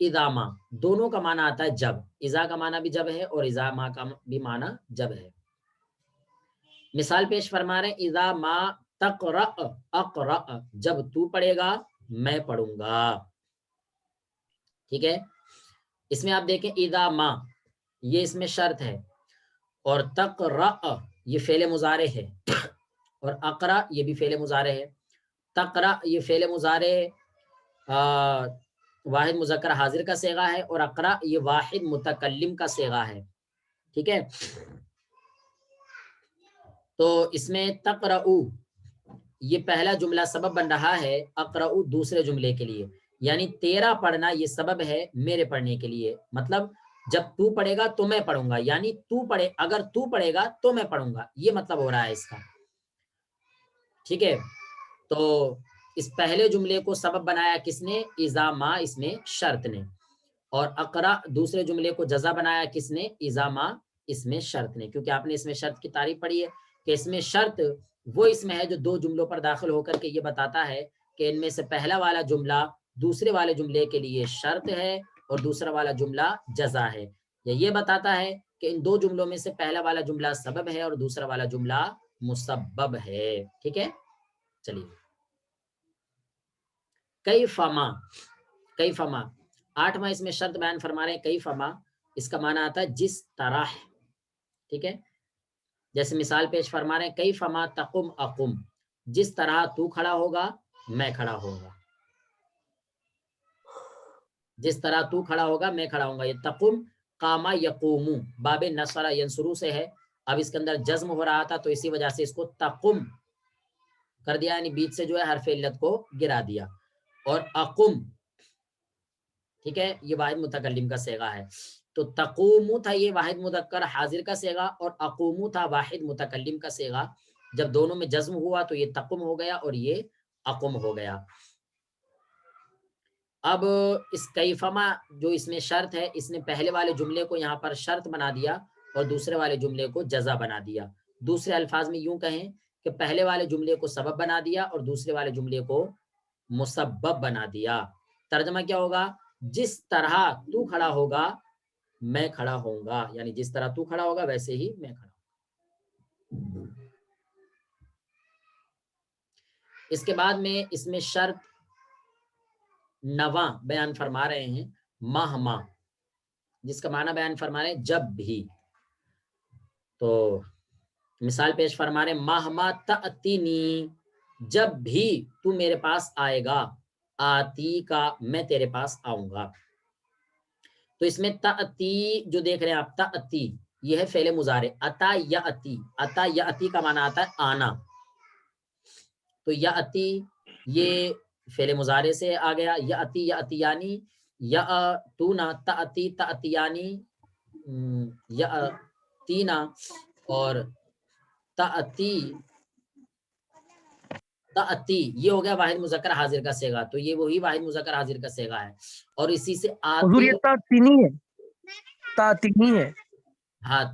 اذا ما دونوں کا معنی آتا ہے جب. اذا کا معنی بھی جب ہے اور اذا ما کا بھی معنی جب ہے. مثال پیش فرما رہے ہیں اذا ما تقرأ اقرأ جب تو پڑھے گا میں پڑھوں گا. ٹھیک ہے. اس میں آپ دیکھیں اذا ما یہ اس میں شرط ہے اور تقرأ یہ فعل مضارع ہے اور اقرأ یہ بھی فعل مضارع ہے. تقرأ یہ فعل مضارع واحد مذکر حاضر کا صیغہ ہے اور اقرأ یہ واحد متکلم کا صیغہ ہے. ٹھیک ہے. تو اس میں تقرأ یہ پہلا جملہ سبب بن رہا ہے اقرأ دوسرے جملے کے لیے، یعنی تیرا پڑھنا یہ سبب ہے میرے پڑھنے کے لیے. مطلب جب تو پڑھے گا تو میں پڑھوں گا، یعنی اگر تو پڑھے گا تو میں پڑھوں گا، یہ مطلب ہو رہا ہے اس کا. ٹھیک ہے. تو اس پہلے جملے کو سبب بنایا کس نے؟ اذا ما اس میں شرط نے. اور اقرا دوسرے جملے کو جزا بنایا کس نے؟ اذا ما اس میں شرط نے. کیونکہ آپ نے اس میں شرط کی تعریف پڑھی ہے کہ اس میں شرط وہ اس میں ہے جو دو جملوں پر داخل ہو کر کے یہ بتاتا ہے کہ ان میں سے پہلا والا جملہ دوسرے والے جملے کے لیے شرط ہے اور دوسرا والا جملہ جزا ہے، یا یہ بتاتا ہے کہ ان دو جملوں میں سے پہلا والا جملہ سبب ہے اور دوسرا والا جملہ مسبب ہے. ٹھیک ہے. چلیے کئی فما 8واں اس میں شرط بیان فرما رہے ہیں. کئی فما اس کا معنی آتا ہے جس طرح. ٹھیک ہے. جیسے مثال پیش فرما رہے ہیں کئی فما تقم اقم جس طرح تو کھڑا ہوگا میں کھڑا ہوگا. جس طرح تو کھڑا ہوگا میں کھڑا ہوں گا. یہ تقم قاما یقوم باب نصر ینصرو سے ہے. اب اس کے اندر جزم ہو رہا تھا تو اسی وجہ سے اس کو تقم کر دیا، یعنی بیچ سے جو ہے حرف علت کو گرا دیا. اور اقم ٹھیک ہے یہ واحد متکلم کا صیغہ ہے. تو تقوم تھا یہ واحد مذکر حاضر کا صیغہ اور اقوم تھا واحد متکلم کا صیغہ. جب دونوں میں جزم ہوا تو یہ تقم ہو گیا اور یہ اقم ہو گیا. اب اس کیفما جو اس میں شرط ہے اس نے پہلے والے جملے کو یہاں پر شرط بنا دیا اور دوسرے والے جملے کو جزا بنا دیا. دوسرے الفاظ میں یوں کہیں کہ پہلے والے جملے کو سبب بنا دیا اور دوسرے والے جملے کو مسبب بنا دیا. ترجمہ کیا ہوگا؟ جس طرح تو کھڑا ہوگا میں کھڑا ہوں گا، یعنی جس طرح تو کھڑا ہوگا ویسے ہی میں کھڑا ہوں. اس کے بعد میں اس میں شرط نواں بیان فرما رہے ہیں مہما جس کا معنی بیان فرما رہے ہیں جب بھی. تو مثال پیش فرما رہے ہیں مہما تأتینی جب بھی تو میرے پاس آئے گا، آتی کا میں تیرے پاس آؤں گا. تو اس میں تأتی جو دیکھ رہے ہیں آپ تأتی یہ ہے فعل مضارع. اتا یأتی کا معنی آتا ہے آنا. تو یأتی یہ فعل مضارع سے آ گیا. یأتی یأتیانی یأتونا تأتی تأتیانی یأتینا اور تأتی یہ ہو گیا واحد مذکر حاضر کا صیغہ. تو یہ وہی واحد مذکر حاضر کا صیغہ ہے اور اسی سے حضور یہ تاتینی ہے. ہاں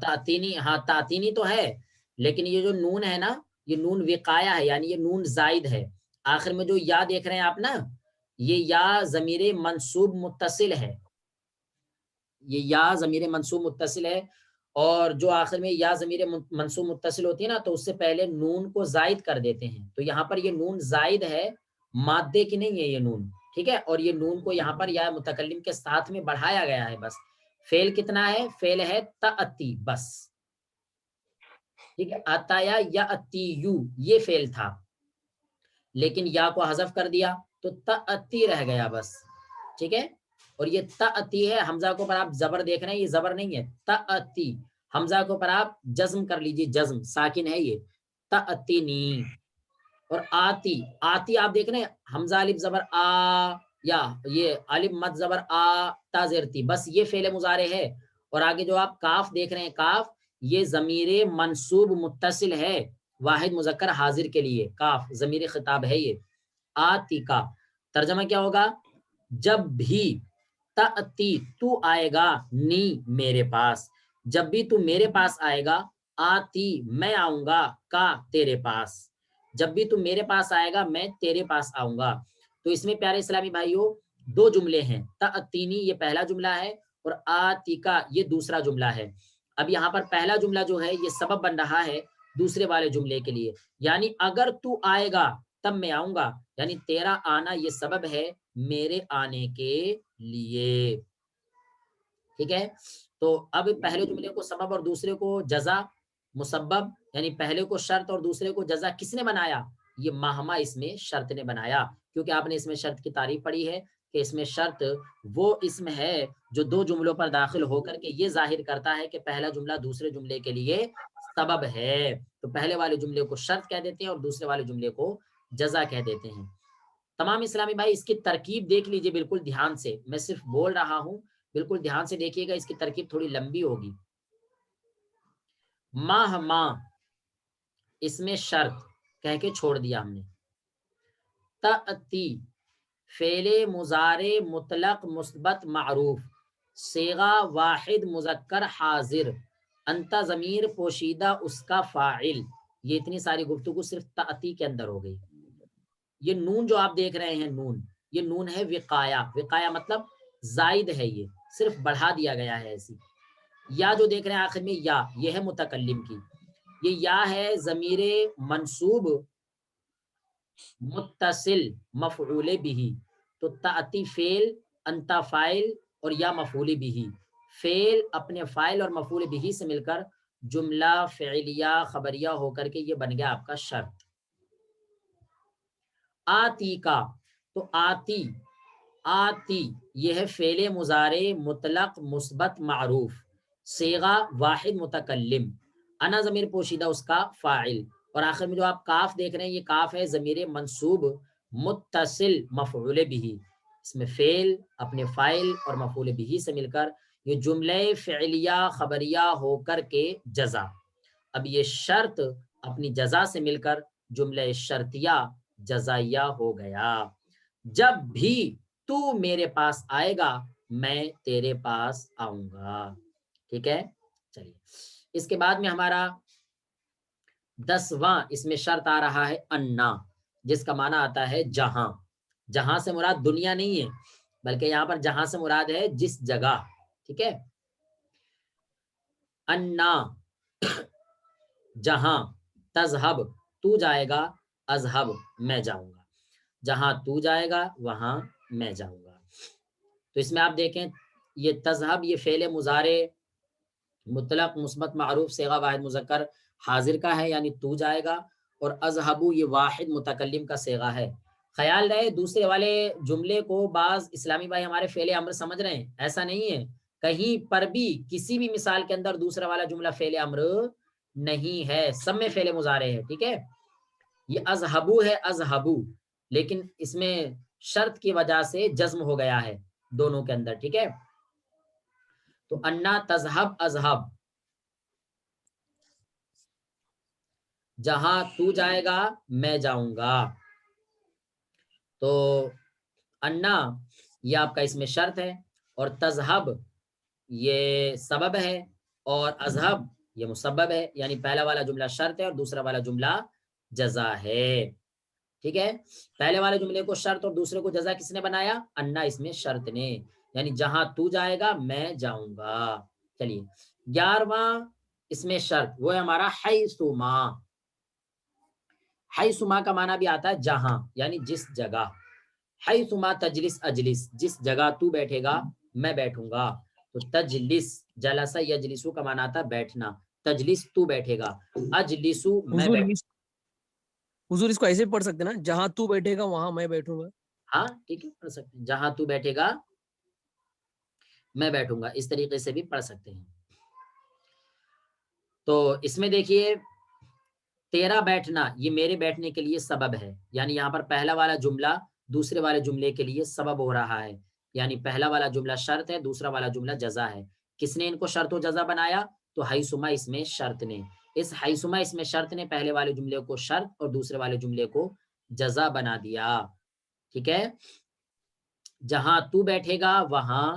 تاتینی تو ہے، لیکن یہ جو نون ہے نا یہ نون وقایا ہے، یعنی یہ نون زائد ہے. آخر میں جو یا دیکھ رہے ہیں آپ نا یہ یا ضمیر منصوب متصل ہے. یہ یا ضمیر منصوب متصل ہے اور جو آخر میں یا ضمیر منصوب متصل ہوتی ہے نا تو اس سے پہلے نون کو زائد کر دیتے ہیں. تو یہاں پر یہ نون زائد ہے، مادے کی نہیں ہے یہ نون. ٹھیک ہے. اور یہ نون کو یہاں پر یا متکلم کے ساتھ میں بڑھایا گیا ہے. بس فعل کتنا ہے؟ فعل ہے تأتی بس. ٹھیک ہے. اتایا یا اتیو یہ فعل تھا لیکن یا کو حذف کر دیا تو تأتی رہ گیا بس. ٹھیک ہے. اور یہ تأتی ہے حمزہ کو پر آپ زبر دیکھ رہے ہیں، یہ زبر نہیں ہے تأتی. حمزہ کو پر آپ جزم کر لیجیے، جزم ساکن ہے یہ تأتینی. اور آتی آپ دیکھ رہے ہیں حمزہ الف زبر آ یا یہ الف مد زبر آ تا زیر تی بس یہ فعل مضارع ہے. اور آگے جو آپ کاف دیکھ رہے ہیں کاف یہ ضمیر منصوب متصل ہے واحد مذکر حاضر کے لیے. کاف ضمیر خطاب ہے یہ. آتی کا ترجمہ کیا ہوگا؟ جب بھی تأتی تو آئے گا نی میرے پاس، جب بھی تو میرے پاس آئے گا. آتی میں آؤں گا کا تیرے پاس، جب بھی تو میرے پاس آئے گا میں تیرے پاس آؤں گا. تو اس میں پیارے اسلامی بھائیوں دو جملے ہیں، تأتینی یہ پہلا جملہ ہے اور آتیکا یہ دوسرا جملہ ہے. اب یہاں پر پہلا جملہ جو ہے یہ سبب بن رہا ہے دوسرے والے جملے کے لیے، یعنی اگر تو آئے گا تب میں آؤں گا، یعنی تیرا آنا یہ سبب ہے میرے آنے کے لیے. ٹھیک ہے، تو اب پہلے جملے کو سبب اور دوسرے کو جزا مسبب، یعنی پہلے کو شرط اور دوسرے کو جزا کس نے بنایا؟ یہ ماہما اس میں شرط نے بنایا، کیونکہ آپ نے اس میں شرط کی تعریف پڑھی ہے کہ اس میں شرط وہ اسم ہے جو دو جملوں پر داخل ہو کر کے یہ ظاہر کرتا ہے کہ پہلا جملہ دوسرے جملے کے لیے سبب ہے. تو پہلے والے جملے کو شرط کہہ دیتے ہیں اور دوسرے والے جملے کو جزا کہہ دیتے ہیں. تمام اسلامی بھائی اس کی ترکیب دیکھ لیجئے بالکل دھیان سے، میں صرف بول رہا ہوں، بالکل دھیان سے دیکھیے گا، اس کی ترکیب تھوڑی لمبی ہوگی. ماہ ماں اس میں شرط کہہ کے چھوڑ دیا ہم نے. تأتی فعل مضارع مطلق مثبت معروف، صیغہ واحد مذکر حاضر، انت ضمیر پوشیدہ اس کا فاعل. یہ اتنی ساری گفتگو صرف تأتی کے اندر ہو گئی. یہ نون جو آپ دیکھ رہے ہیں نون، یہ نون ہے وقایا. وقایا مطلب زائد ہے، یہ صرف بڑھا دیا گیا ہے ایسی. یا جو دیکھ رہے ہیں آخر میں یا، یہ ہے متکلم کی. یہ یا ہے ضمیر منصوب متصل مفعول به، تو تأتی فعل، انت فاعل اور یا مفعول به. فعل اپنے فاعل اور مفعول به سے مل کر جملہ فعلیہ خبریہ ہو کر کے یہ بن گیا آپ کا شرط. آتی کا، تو آتی آتی یہ ہے فعل مضارع مطلق مثبت معروف، صیغہ واحد متکلم، انا ضمیر پوشیدہ اس کا فاعل، اور آخر میں جو آپ کاف دیکھ رہے ہیں یہ کاف ہے ضمیر منصوب متصل مفعول به. اس میں فعل اپنے فاعل اور مفعول به سے مل کر یہ جملہ فعلیہ خبریہ ہو کر کے جزا. اب یہ شرط اپنی جزا سے مل کر جملہ شرطیہ جزائیہ ہو گیا. جب بھی تو میرے پاس آئے گا میں تیرے پاس آؤں گا. ٹھیک ہے، چلیے اس کے بعد میں ہمارا 10واں اس میں شرط آ رہا ہے انا، جس کا معنی آتا ہے جہاں. جہاں سے مراد دنیا نہیں ہے، بلکہ یہاں پر جہاں سے مراد ہے جس جگہ. ٹھیک ہے، انا جہاں، تذہب تو جائے گا، اذہب میں جاؤں گا. جہاں تو جائے گا وہاں میں جاؤں گا. تو اس میں آپ دیکھیں یہ تذہب یہ فعل مضارع مطلق مثبت معروف صیغہ واحد مذکر حاضر کا ہے، یعنی تو جائے گا، اور اذہبو یہ واحد متکلم کا صیغہ ہے. خیال رہے دوسرے والے جملے کو بعض اسلامی بھائی ہمارے فعل امر سمجھ رہے ہیں، ایسا نہیں ہے. کہیں پر بھی کسی بھی مثال کے اندر دوسرا والا جملہ فعل امر نہیں ہے، سب میں فعل مضارع ہے. ٹھیک ہے، یہ اذہبو ہے اذہبو، لیکن اس میں شرط کی وجہ سے جزم ہو گیا ہے دونوں کے اندر. ٹھیک ہے، تو انا تذہب اذہب، جہاں تو جائے گا میں جاؤں گا. تو انا یہ آپ کا اس میں شرط ہے، اور تذہب یہ سبب ہے، اور اذہب یہ مسبب ہے، یعنی پہلا والا جملہ شرط ہے اور دوسرا والا جملہ جزا ہے. ٹھیک ہے، پہلے والے جملے کو شرط اور دوسرے کو جزا کس نے بنایا؟ انا اس میں شرط نے، یعنی جہاں تو جائے گا میں جاؤں گا. چلیے 11واں اس میں شرط وہ ہے ہمارا حیثما. حیثما کا معنی بھی آتا ہے جہاں، یعنی جس جگہ. حیثما تجلس اجلس، جس جگہ تو بیٹھے گا میں بیٹھوں گا. تو تجلس جلسہ یجلسو کا معنی آتا ہے بیٹھنا، تجلس تو بیٹھے گا، اجلسو میں بیٹھوں. حضور اس کو ایسے پڑھ سکتے نا، جہاں تو بیٹھے گا وہاں میں بیٹھوں گا. ہاں ٹھیک ہے پڑھ سکتے ہیں، جہاں تو بیٹھے گا میں بیٹھوں گا، اس طریقے سے بھی پڑھ سکتے ہیں. تو اس میں دیکھیے تیرا بیٹھنا یہ میرے بیٹھنے کے لیے سبب ہے، یعنی یہاں پر پہلا والا جملہ دوسرے والے جملے کے لیے سبب ہو رہا ہے، یعنی پہلا والا جملہ شرط ہے، دوسرا والا جملہ جزا ہے. کس نے ان کو شرط و جزا بنایا؟ تو حیثما اس میں شرط نے. اس حیثما اس میں شرط نے پہلے والے جملے کو شرط اور دوسرے والے جملے کو جزا بنا دیا. ٹھیک ہے، جہاں تو بیٹھے گا وہاں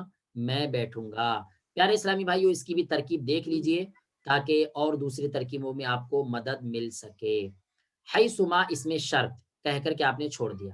میں بیٹھوں گا. پیارے اسلامی بھائیو اس کی بھی ترکیب دیکھ لیجئے تاکہ اور دوسری ترکیبوں میں آپ کو مدد مل سکے. حیثما اس میں شرط کہہ کر کے آپ نے چھوڑ دیا.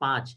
5,